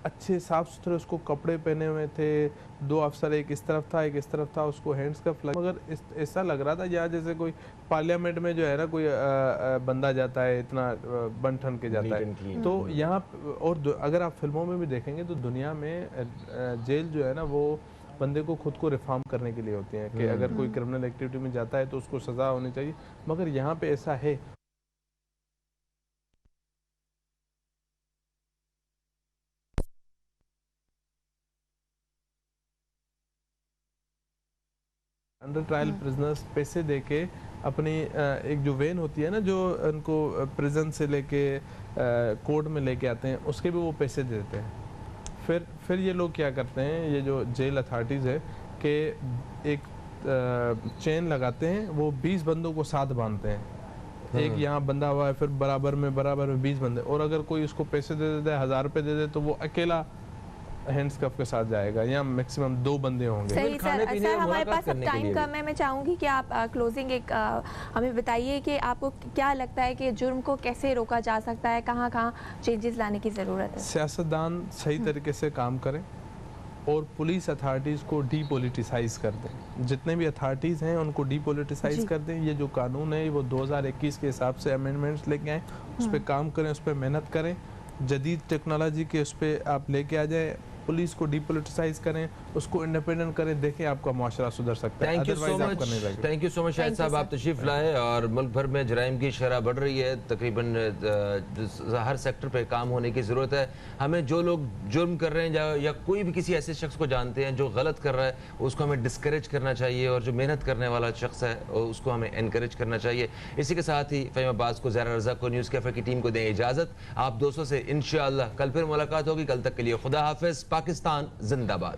अच्छे साफ सुथरे उसको कपड़े पहने हुए थे, 2 अफसर एक इस तरफ था एक इस तरफ था, उसको हैंड्स कफ लगा, मगर ऐसा लग रहा था यहाँ जैसे कोई पार्लियामेंट में जो है ना कोई बंदा जाता है, इतना बन ठन के जाता है। तो यहाँ और अगर आप फिल्मों में भी देखेंगे तो दुनिया में जेल जो है ना वो बंदे को खुद को रिफॉर्म करने के लिए होती है कि अगर कोई क्रिमिनल एक्टिविटी में जाता है तो उसको सज़ा होनी चाहिए, मगर यहाँ पे ऐसा है। अंडर ट्रायल प्रिजनर्स पैसे देके अपनी एक जो वेन होती है ना जो उनको प्रिजन से लेके कोर्ट में लेके आते हैं, उसके भी वो पैसे दे देते हैं। फिर ये लोग क्या करते हैं, ये जो जेल अथॉरिटीज़ है कि एक चेन लगाते हैं, वो 20 बंदों को साथ बांधते हैं। एक यहाँ बंदा हुआ है, फिर बराबर में 20 बंदे, और अगर कोई उसको पैसे दे देता है, 1000 रुपये दे दे, तो वो अकेला हैंड्स कफ के साथ जाएगा, या मैक्सिमम 2 बंदे होंगे। सही सर, हमारे पास अब टाइम कम है, मैं चाहूंगी कि आप क्लोजिंग एक हमें बताइए कि आपको क्या लगता है कि जुर्म को कैसे रोका जा सकता है, कहाँ चेंजेस लाने की ज़रूरत है? सियासतदान सही तरीके से काम करें और पुलिस अथॉरिटीज़ को डीपोलिटिसाइज कर दें। जितने भी अथॉरिटीज़ हैं उनको डीपोलिटिसाइज कर दें। ये जो कानून है वो 2021 के हिसाब से अमेंडमेंट्स लेके आएँ, उस पर काम करें, उस पर मेहनत करें, जदीद टेक्नोलॉजी के उस पर आप लेके आ जाए, पुलिस को डीपोलिटिसाइज करें, उसको इंडिपेंडेंट करें, देखें आपका माशरा सुधर सकता है। Thank you so much Shahid साहब, आप तशरीफ लाए। और मुल्क भर में जराइम की शरह बढ़ रही है, तकरीबन हर सेक्टर पे काम होने की ज़रूरत है। हमें जो लोग जुर्म कर रहे हैं या कोई भी किसी ऐसे शख्स को जानते हैं जो गलत कर रहा है, उसको हमें डिस्करेज करना चाहिए, और जो मेहनत करने वाला शख्स है उसको हमें इनकरेज करना चाहिए। इसी के साथ ही फ़हीम अब्बास को, ज़हरा रज़ा को, न्यूज़ कैफ़े की टीम को दें इजाज़त। आप दोस्तों से इंशाअल्लाह कल फिर मुलाकात होगी। कल तक के लिए खुदा हाफिज़। पाकिस्तान जिंदाबाद।